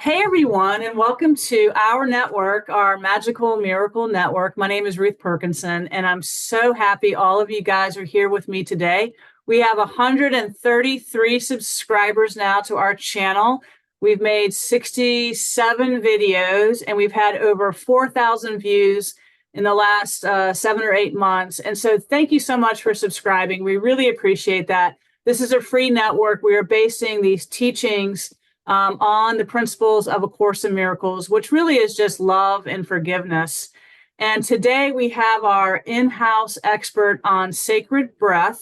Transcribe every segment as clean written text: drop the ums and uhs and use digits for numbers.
Hey everyone, and welcome to our network, our Magical Miracle Network. My name is Ruth Perkinson, and I'm so happy all of you guys are here with me today. We have 133 subscribers now to our channel. We've made 67 videos, and we've had over 4,000 views in the last 7 or 8 months. And so thank you so much for subscribing. We really appreciate that. This is a free network. We are basing these teachings on the principles of A Course in Miracles, which really is just love and forgiveness. And today we have our in-house expert on sacred breath.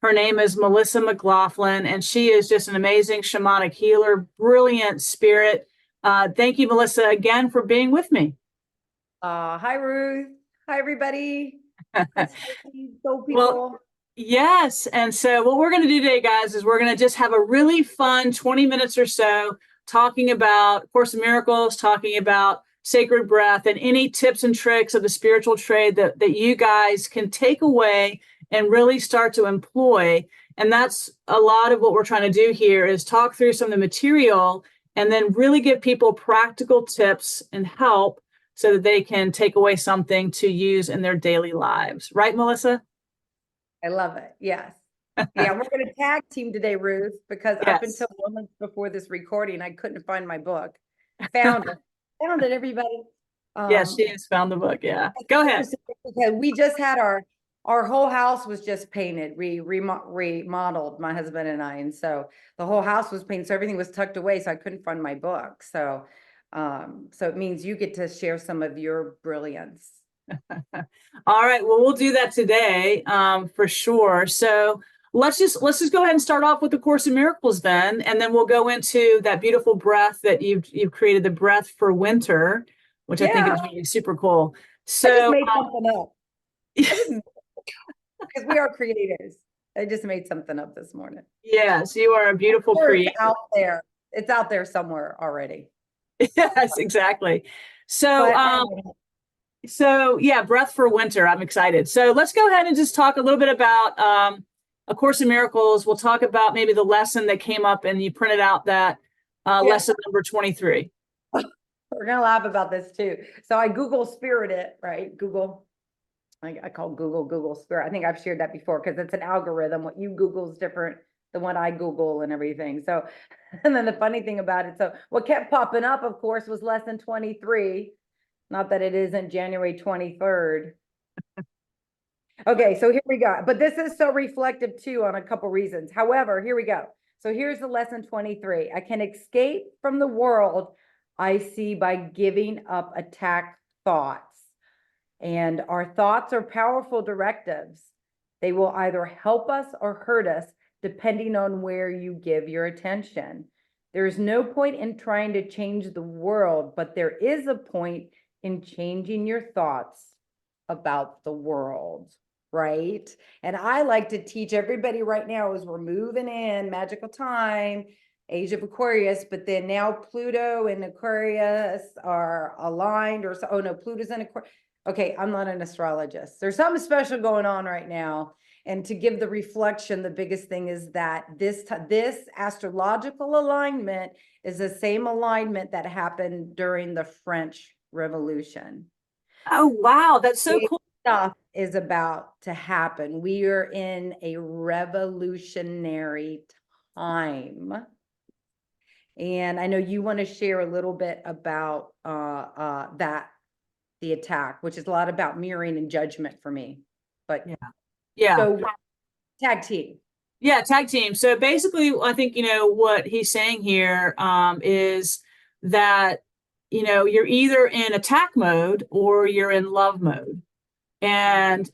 Her name is Melissa McLaughlin, and she is just an amazing shamanic healer, brilliant spirit. Thank you, Melissa, again for being with me. Hi, Ruth. Hi, everybody. So people. Well, yes. And so what we're going to do today, guys, is we're going to just have a really fun 20 minutes or so talking about Course in Miracles, talking about sacred breath, and any tips and tricks of the spiritual trade that you guys can take away and really start to employ. And that's a lot of what we're trying to do here is talk through some of the material and then really give people practical tips and help so that they can take away something to use in their daily lives. Right, Melissa? I love it. Yes. Yeah, we're going to tag team today, Ruth, because up until moments before this recording, I couldn't find my book. Found it. Found it, everybody. Yes, she has found the book. Yeah. Go ahead. Because we just had our whole house was just painted. We remodeled, my husband and I. And so the whole house was painted. So everything was tucked away. So I couldn't find my book. So it means you get to share some of your brilliance. All right. Well, we'll do that today for sure. So let's just go ahead and start off with the Course in Miracles then, and then we'll go into that beautiful breath that you've created, the breath for winter, which I think is really super cool. So I just made something up. Because we are creators. I just made something up this morning. Yes, you are a beautiful creator. It's out there. It's out there somewhere already. Yes, exactly. So yeah, breath for winter. I'm excited. So let's go ahead and just talk a little bit about A Course in Miracles. We'll talk about maybe the lesson that came up and you printed out that lesson number 23. We're going to laugh about this too. So I Google Spirit it, right? Google. I call Google Spirit. I think I've shared that before because it's an algorithm. What you Google is different than what I Google and everything. So, and then the funny thing about it. So what kept popping up, of course, was lesson 23. Not that it isn't January 23rd. Okay, so here we go. But this is so reflective too on a couple reasons. However, here we go. So here's the lesson 23. I can escape from the world I see by giving up attack thoughts. And our thoughts are powerful directives. They will either help us or hurt us depending on where you give your attention. There is no point in trying to change the world, but there is a point in changing your thoughts about the world, right? And I like to teach everybody right now as we're moving in magical time, age of Aquarius, but then now Pluto and Aquarius are aligned or so. Oh no, Pluto's in Aquarius. Okay, I'm not an astrologist. There's something special going on right now. And to give the reflection, the biggest thing is that this astrological alignment is the same alignment that happened during the French Revolution. Oh, wow. That's so cool. Stuff is about to happen. We are in a revolutionary time. And I know you want to share a little bit about the attack, which is a lot about mirroring and judgment for me. But yeah. So tag team. Yeah, tag team. So basically, I think, what he's saying here is that, you're either in attack mode or you're in love mode. And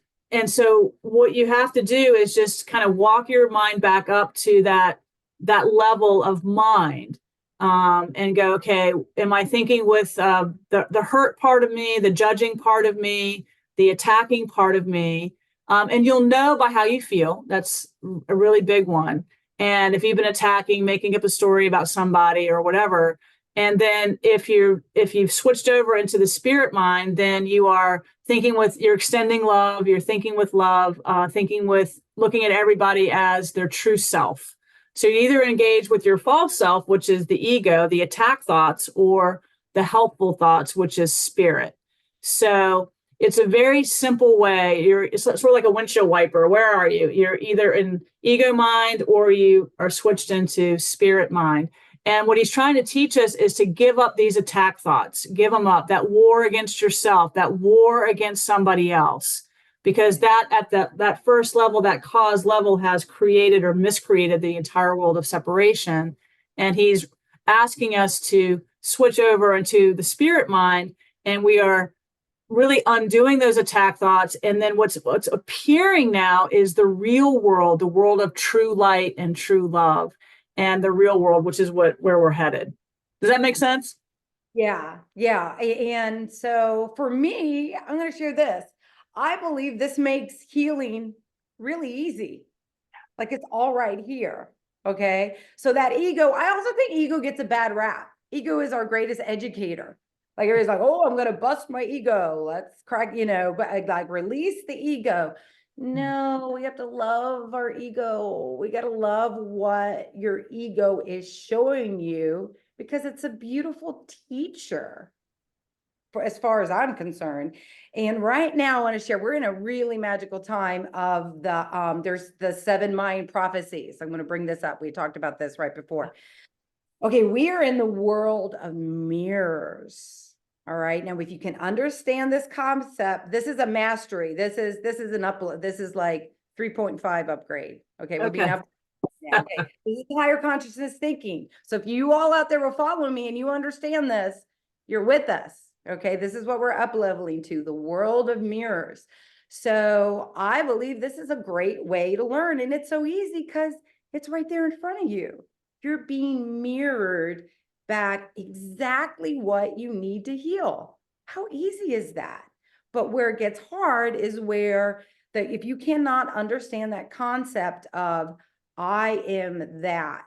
so what you have to do is just kind of walk your mind back up to that level of mind and go, okay, am I thinking with the hurt part of me, the judging part of me, the attacking part of me? And you'll know by how you feel. That's a really big one. And if you've been attacking, making up a story about somebody or whatever, and then if you've switched over into the spirit mind, then you are thinking you're extending love, you're thinking with love, thinking with looking at everybody as their true self. So you either engage with your false self, which is the ego, the attack thoughts, or the helpful thoughts, which is spirit. So it's a very simple way. It's sort of like a windshield wiper. Where are you? You're either in ego mind or you are switched into spirit mind. And what he's trying to teach us is to give up these attack thoughts, give them up, that war against yourself, that war against somebody else, because that at that first level, that cause level, has created or miscreated the entire world of separation. And he's asking us to switch over into the spirit mind, and we are really undoing those attack thoughts. And then what's appearing now is the real world, the world of true light and true love, and the real world, which is where we're headed. Does that make sense? Yeah, yeah. And so for me, I'm going to share this. I believe this makes healing really easy. Like it's all right here. Okay. So that ego, I also think ego gets a bad rap. Ego is our greatest educator. Like everybody's like, oh, I'm going to bust my ego. Let's crack, but like release the ego. No, we have to love our ego. We got to love what your ego is showing you, because it's a beautiful teacher for as far as I'm concerned. And right now I want to share, we're in a really magical time of there's the 7 mind prophecies. I'm going to bring this up. We talked about this right before. Okay, we are in the world of mirrors. All right. Now, if you can understand this concept, this is a mastery. This is an upload. This is like 3.5 upgrade. Okay, we're being up. Okay, this is higher consciousness thinking. So if you all out there will follow me and you understand this, you're with us. Okay, this is what we're up leveling to, the world of mirrors. So I believe this is a great way to learn, and it's so easy because it's right there in front of you. You're being mirrored back exactly what you need to heal. How easy is that? But where it gets hard is where if you cannot understand that concept of I am that,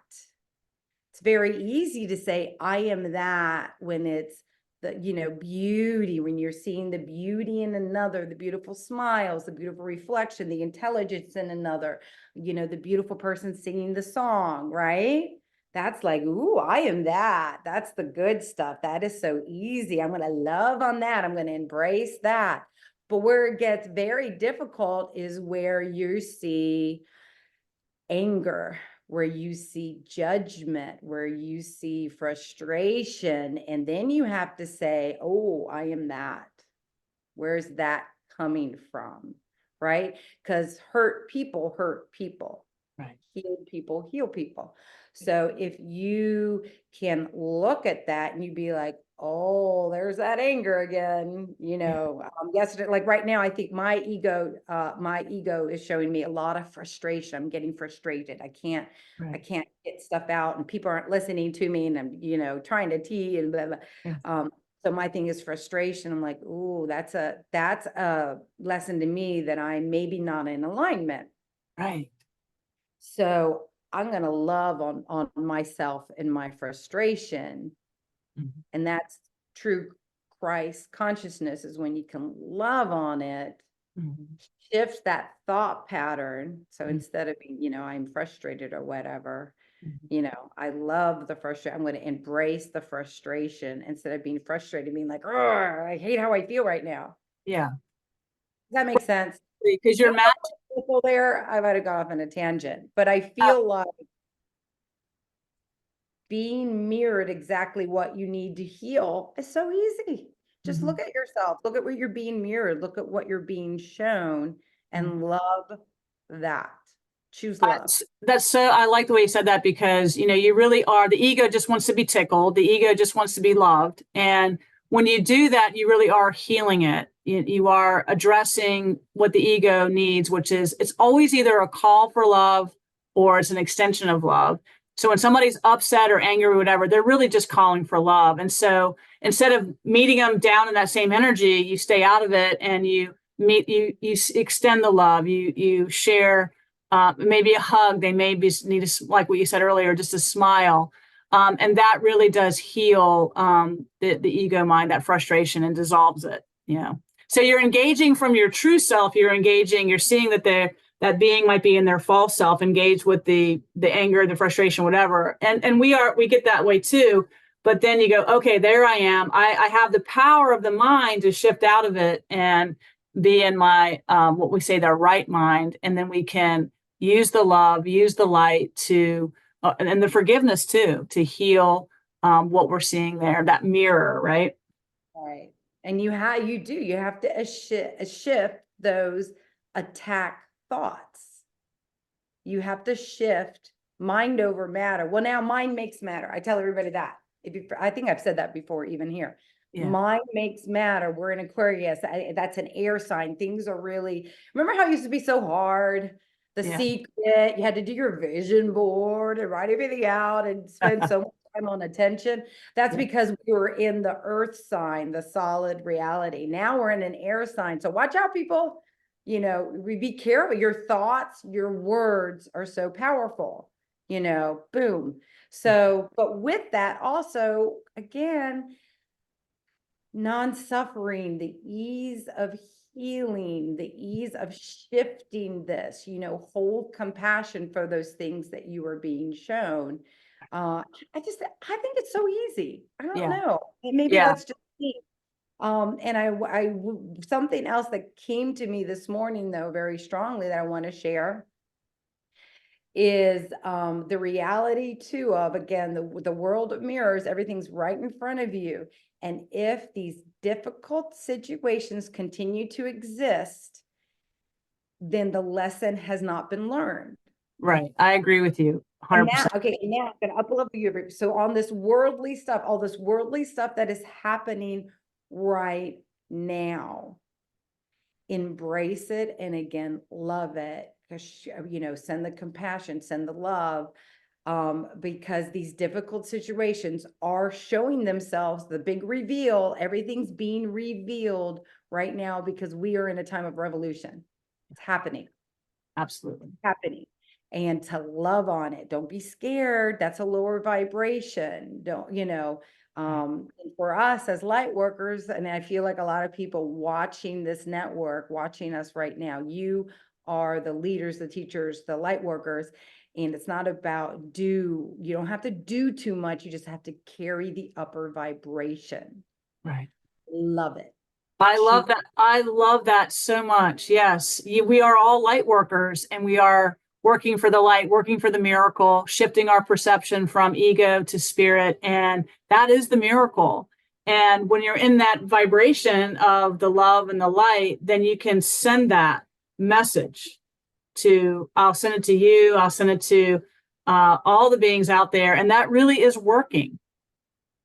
it's very easy to say I am that when it's the beauty, when you're seeing the beauty in another, the beautiful smiles, the beautiful reflection, the intelligence in another, the beautiful person singing the song, right? That's like, ooh, I am that. That's the good stuff. That is so easy. I'm going to love on that. I'm going to embrace that. But where it gets very difficult is where you see anger, where you see judgment, where you see frustration. And then you have to say, oh, I am that. Where's that coming from? Right? Because hurt people hurt people. Right. Healed people heal people. So if you can look at that and you be like, oh, there's that anger again, yesterday, like right now, I think my ego is showing me a lot of frustration. I'm getting frustrated. I can't get stuff out, and people aren't listening to me, and I'm, trying to tea and blah, blah. Yeah. So my thing is frustration. I'm like, ooh, that's a lesson to me that I'm maybe not in alignment. Right. So I'm going to love on myself and my frustration. Mm-hmm. And that's true Christ consciousness, is when you can love on it, mm-hmm. shift that thought pattern. So mm-hmm. instead of being, I'm frustrated or whatever, mm-hmm. I love the frustration. I'm going to embrace the frustration instead of being frustrated, being like, I hate how I feel right now. Yeah. Does that make sense? Because you're mad. There, I might have gone off on a tangent, but I feel like being mirrored exactly what you need to heal is so easy. Just mm-hmm. look at yourself, look at what you're being mirrored, look at what you're being shown, and mm-hmm. love that. Choose love. That's so, I like the way you said that, because, you really are, the ego just wants to be tickled. The ego just wants to be loved. And when you do that, you really are healing it. You are addressing what the ego needs, which is, it's always either a call for love or it's an extension of love. So when somebody's upset or angry or whatever, they're really just calling for love. And so instead of meeting them down in that same energy, you stay out of it and you extend the love. You share maybe a hug. They may need like what you said earlier, just a smile. And that really does heal the ego mind, that frustration, and dissolves it. So you're engaging from your true self. You're seeing that that being might be in their false self, engaged with the anger, the frustration, whatever. And we get that way too. But then you go, okay, there I am. I have the power of the mind to shift out of it and be in my what we say the right mind, and then we can use the love, use the light to and the forgiveness too, to heal what we're seeing there, that mirror, right? Right. And you have to shift those attack thoughts. You have to shift mind over matter. Well, now mind makes matter. I tell everybody that. I think I've said that before, even here. Yeah. Mind makes matter. We're in Aquarius. That's an air sign. Things are really, remember how it used to be so hard? The secret, you had to do your vision board and write everything out and spend so much time on attention. That's because we were in the earth sign, the solid reality. Now we're in an air sign. So watch out, people. We be careful. Your thoughts, your words are so powerful, boom. So, but with that also, again, non-suffering, the ease of healing, the ease of shifting this, hold compassion for those things that you are being shown. I think it's so easy. I don't know. And maybe that's just me. And something else that came to me this morning, though, very strongly that I want to share is the reality too of, again, the world of mirrors. Everything's right in front of you. And if these difficult situations continue to exist, then the lesson has not been learned. Right. I agree with you 100%. Now I'm going to up-level you. So on this worldly stuff, all this worldly stuff that is happening right now, embrace it, and again, love it. Send the compassion, send the love, because these difficult situations are showing themselves. The big reveal, everything's being revealed right now because we are in a time of revolution. It's happening. Absolutely. It's happening. And to love on it. Don't be scared. That's a lower vibration. And for us as light workers, and I feel like a lot of people watching this network, watching us right now, you are the leaders, the teachers, the light workers. And it's not about you don't have to do too much. You just have to carry the upper vibration. Right. Love it. I love that. I love that so much. Yes. We are all light workers, and we are working for the light, working for the miracle, shifting our perception from ego to spirit. And that is the miracle. And when you're in that vibration of the love and the light, then you can send that message I'll send it to you, I'll send it to all the beings out there. And that really is working.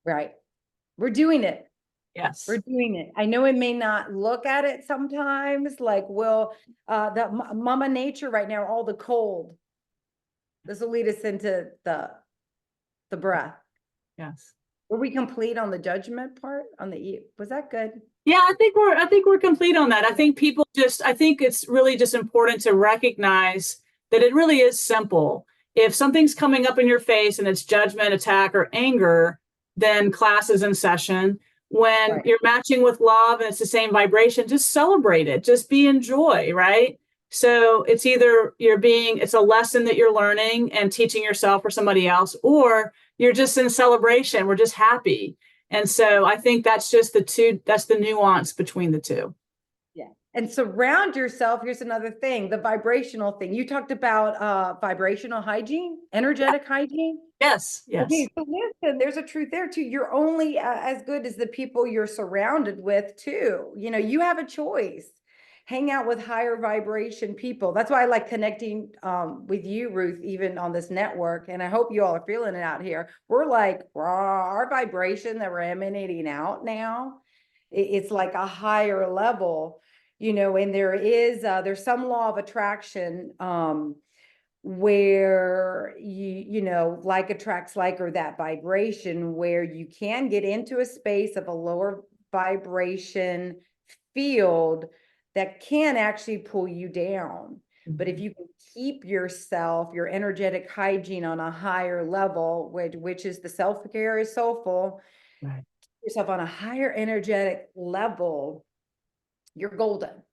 Right. We're doing it. Yes. We're doing it. I know it may not look at it sometimes like, the mama nature right now, all the cold. This will lead us into the breath. Yes. Were we complete on the judgment part? Was that good? Yeah, I think we're complete on that. I think it's really just important to recognize that it really is simple. If something's coming up in your face and it's judgment, attack, or anger, then class is in session. When you're matching with love and it's the same vibration, just celebrate it. Just be in joy, right? So it's either it's a lesson that you're learning and teaching yourself or somebody else, or you're just in celebration. We're just happy. And so I think that's just that's the nuance between the two. Yeah. And surround yourself. Here's another thing, the vibrational thing. You talked about vibrational hygiene, energetic hygiene. Yes. Yes. Okay, so listen, there's a truth there too. You're only as good as the people you're surrounded with too. You have a choice. Hang out with higher vibration people. That's why I like connecting with you, Ruth, even on this network. And I hope you all are feeling it out here. We're like, our vibration that we're emanating out now, it's like a higher level, and there's some law of attraction where like attracts like, or that vibration where you can get into a space of a lower vibration field that can actually pull you down. But if you can keep yourself, your energetic hygiene on a higher level, which is the self-care is soulful, right. Yourself on a higher energetic level, you're golden.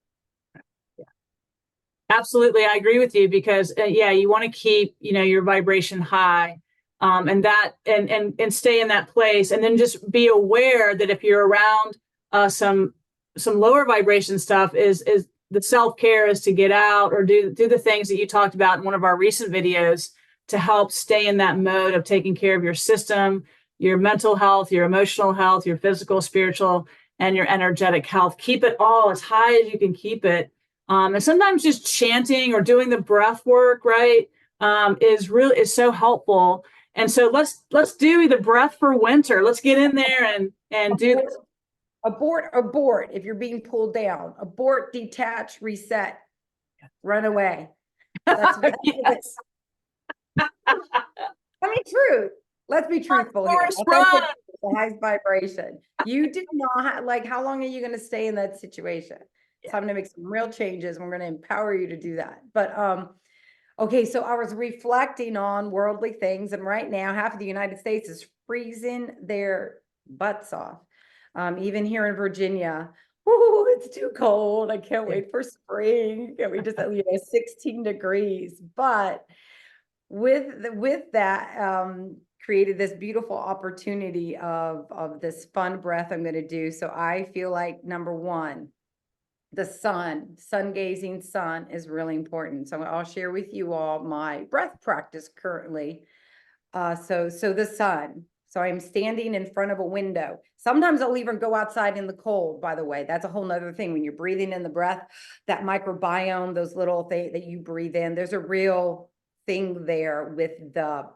Absolutely, I agree with you because yeah, you want to keep, your vibration high, and stay in that place, and then just be aware that if you're around some lower vibration stuff, is the self care is to get out or do the things that you talked about in one of our recent videos to help stay in that mode of taking care of your system, your mental health, your emotional health, your physical, spiritual, and your energetic health. Keep it all as high as you can keep it. And sometimes just chanting or doing the breath work, right, is so helpful. And so let's do the breath for winter. Let's get in there and do this. Abort if you're being pulled down. Abort, detach, reset, run away. That's what Yes. I mean, truth. Let's be truthful here. Run. The highest vibration. You did not have, like, how long are you going to stay in that situation? It's time to make some real changes. And we're going to empower you to do that. But okay, so I was reflecting on worldly things, and right now half of the United States is freezing their butts off. Even here in Virginia, ooh, it's too cold. I can't wait for spring. Can we just, 16 degrees? But with that, created this beautiful opportunity of this fun breath I'm going to do. So I feel like, number one, the sun gazing sun is really important. So I'll share with you all my breath practice currently. So the sun. So I'm standing in front of a window. Sometimes I'll even go outside in the cold, by the way. That's a whole nother thing. When you're breathing in the breath, that microbiome, those little things that you breathe in, there's a real thing there with the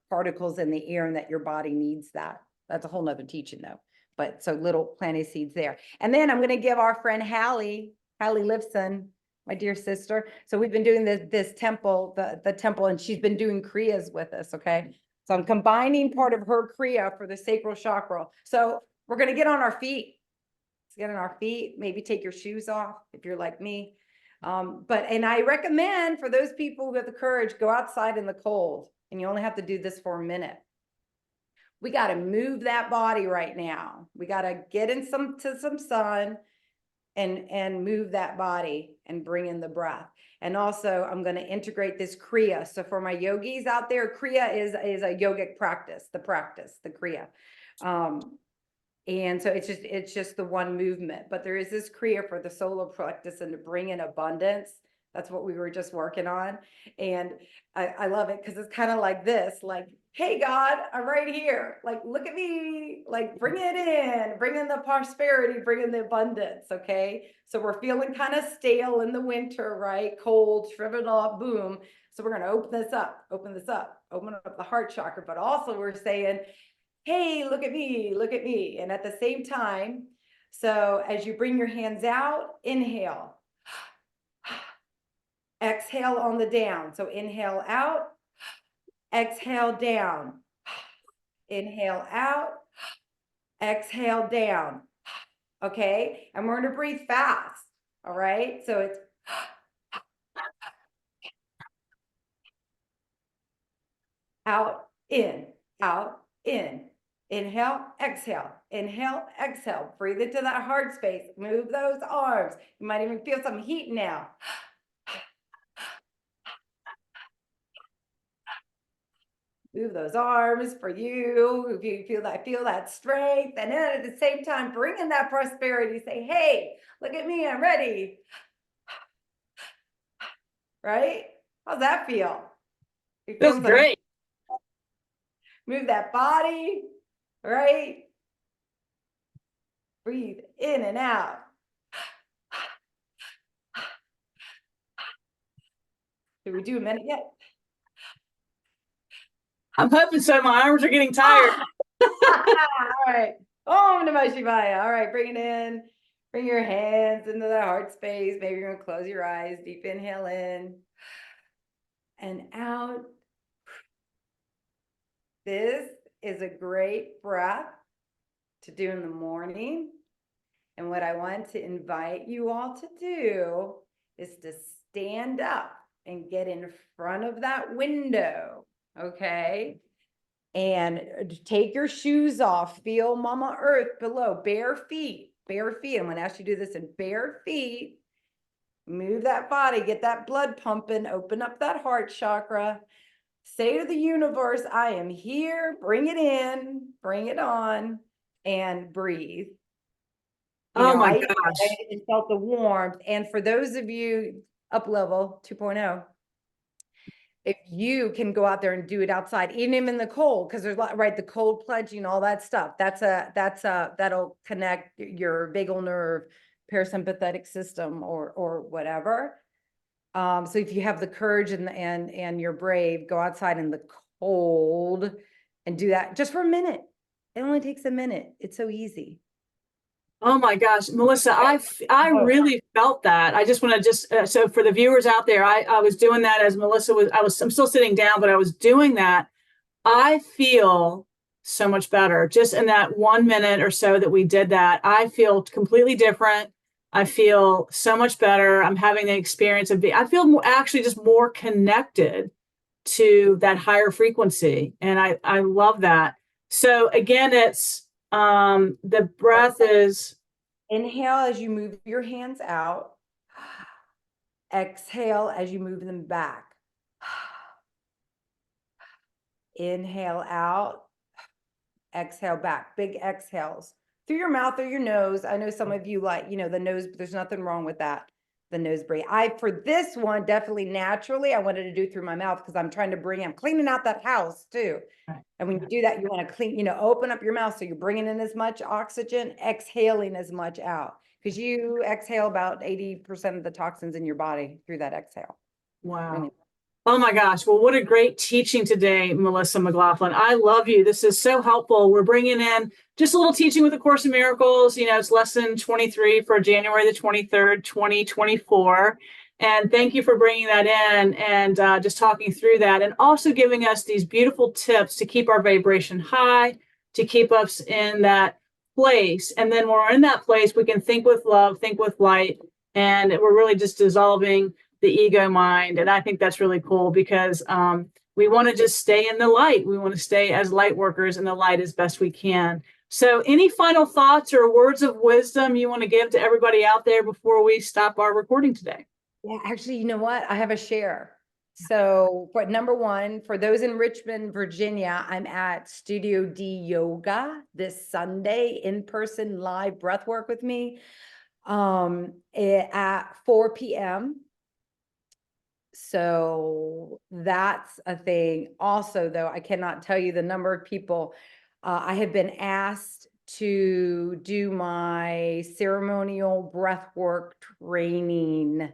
particles in the air, and that your body needs that. That's a whole nother teaching though. But so little planted seeds there. And then I'm going to give our friend Hallie Lifson, my dear sister. So we've been doing this temple, the temple, and she's been doing Kriyas with us. Okay. So I'm combining part of her Kriya for the sacral chakra. So we're going to get on our feet. Let's get on our feet. Maybe take your shoes off if you're like me. And I recommend, for those people who have the courage, go outside in the cold, and you only have to do this for a minute. We got to move that body right now. We got to get in some sun and move that body and bring in the breath. And also I'm going to integrate this Kriya. So for my yogis out there, Kriya is a yogic practice, the Kriya. And so it's just the one movement, but there is this Kriya for the solar practice and to bring in abundance. That's what we were just working on. And I love it because it's kind of like this, like, hey, God, I'm right here. Like, look at me, like, bring it in, bring in the prosperity, bring in the abundance. Okay. So we're feeling kind of stale in the winter, right? Cold, shriveled up, boom. So we're going to open this up, open up the heart chakra. But also we're saying, hey, look at me, look at me. And at the same time, so as you bring your hands out, inhale. Exhale on the down. So inhale out, exhale down. Inhale out, exhale down. Okay. And we're going to breathe fast. All right. So it's out, in, out, in. Inhale, exhale, inhale, exhale. Breathe into that heart space. Move those arms. You might even feel some heat now. Move those arms for you. If you feel that strength. And then at the same time, bring in that prosperity. Say, hey, look at me, I'm ready. Right? How's that feel? It Feels great. Move that body, right? Breathe in and out. Did we do a minute yet? I'm hoping so. My arms are getting tired. All right. Om Namah Shivaya. All right, bring it in. Bring your hands into the heart space. Maybe you're going to close your eyes. Deep inhale in and out. This is a great breath to do in the morning. And what I want to invite you all to do is to stand up and get in front of that window, okay? And take your shoes off. Feel Mama Earth below, bare feet. I'm going to ask you to do this in bare feet. Move that body, get that blood pumping, open up that heart chakra. Say to the universe, I am here, bring it in, bring it on, and breathe. Oh my I gosh. felt the warmth. And for those of you up level 2.0, if you can go out there and do it outside, even in the cold, because there's right, the cold plunging, all that stuff. That'll connect your vagal nerve, parasympathetic system, or whatever. So if you have the courage and you're brave, go outside in the cold and do that just for a minute. It only takes a minute. It's so easy. Oh my gosh, Melissa, I Oh, really felt that. I just want to so for the viewers out there, I was doing that as Melissa I'm still sitting down, but I was doing that. I feel so much better just in that 1 minute or so that we did that. I feel completely different. I feel so much better. I'm having the experience I feel actually just more connected to that higher frequency. And I love that. So again, it's the breath is. inhale as you move your hands out. Exhale as you move them back. Inhale out. Exhale back. Big exhales through your mouth or your nose. I know some of you like, the nose, but there's nothing wrong with that. The nose breathe. For this one, definitely naturally, I wanted to do through my mouth because I'm cleaning out that house too. And when you do that, you want to clean, open up your mouth. So you're bringing in as much oxygen, exhaling as much out, because you exhale about 80% of the toxins in your body through that exhale. Wow. Really. Oh my gosh. Well, what a great teaching today, Melissa McLaughlin. I love you. This is so helpful. We're bringing in just a little teaching with the Course in Miracles. It's lesson 23 for January the 23rd, 2024. And thank you for bringing that in and just talking through that and also giving us these beautiful tips to keep our vibration high, to keep us in that place. And then when we're in that place, we can think with love, think with light, and we're really just dissolving the ego mind. And I think that's really cool because we want to just stay in the light. We want to stay as light workers in the light as best we can. So any final thoughts or words of wisdom you want to give to everybody out there before we stop our recording today? Yeah, actually, you know what? I have a share. So for number one, for those in Richmond, Virginia, I'm at Studio D Yoga this Sunday, in-person live breath work with me at 4 p.m. So that's a thing. Also, though, I cannot tell you the number of people I have been asked to do my ceremonial breathwork training.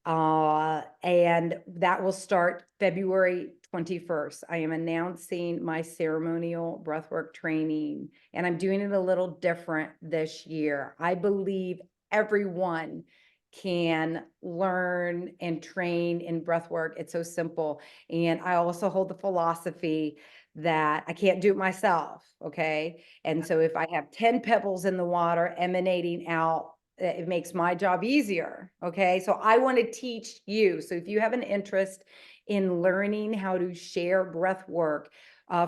And that will start February 21st. I am announcing my ceremonial breathwork training, and I'm doing it a little different this year. I believe everyone can learn and train in breathwork. It's so simple. And I also hold the philosophy that I can't do it myself. Okay. And so if I have 10 pebbles in the water emanating out, it makes my job easier. Okay. So I want to teach you. So if you have an interest in learning how to share breath work,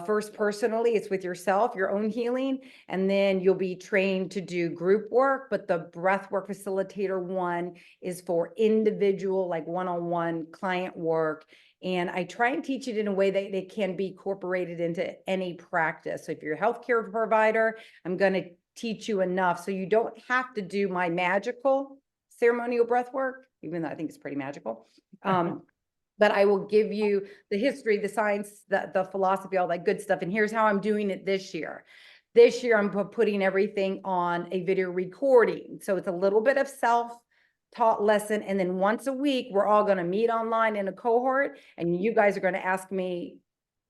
first, personally, it's with yourself, your own healing, and then you'll be trained to do group work. But the Breathwork Facilitator 1 is for individual, like one-on-one client work. And I try and teach it in a way that it can be incorporated into any practice. So if you're a healthcare provider, I'm going to teach you enough so you don't have to do my magical ceremonial breath work, even though I think it's pretty magical. But I will give you the history, the science, the philosophy, all that good stuff. And here's how I'm doing it this year. This year, I'm putting everything on a video recording. So it's a little bit of self-taught lesson. And then once a week, we're all going to meet online in a cohort. And you guys are going to ask me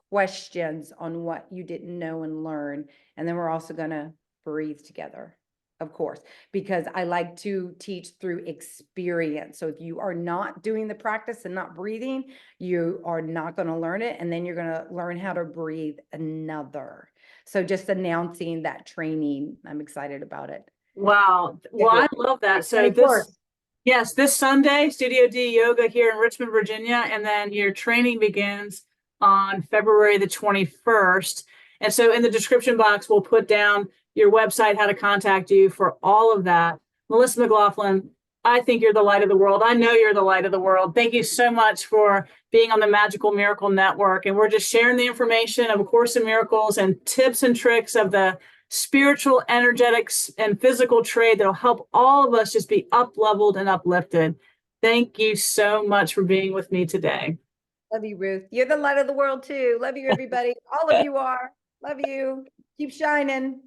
questions on what you didn't know and learn. And then we're also going to breathe together, of course, because I like to teach through experience. So if you are not doing the practice and not breathing, you are not going to learn it. And then you're going to learn how to breathe another. So just announcing that training, I'm excited about it. Wow. Well, I love that. So this Sunday, Studio D Yoga here in Richmond, Virginia, and then your training begins on February the 21st. And so in the description box, we'll put down your website, how to contact you for all of that. Melissa McLaughlin, I think you're the light of the world. I know you're the light of the world. Thank you so much for being on the Magical Miracle Network. And we're just sharing the information of A Course in Miracles and tips and tricks of the spiritual, energetics, and physical trade that'll help all of us just be up-leveled and uplifted. Thank you so much for being with me today. Love you, Ruth. You're the light of the world too. Love you, everybody. All of you are. Love you. Keep shining.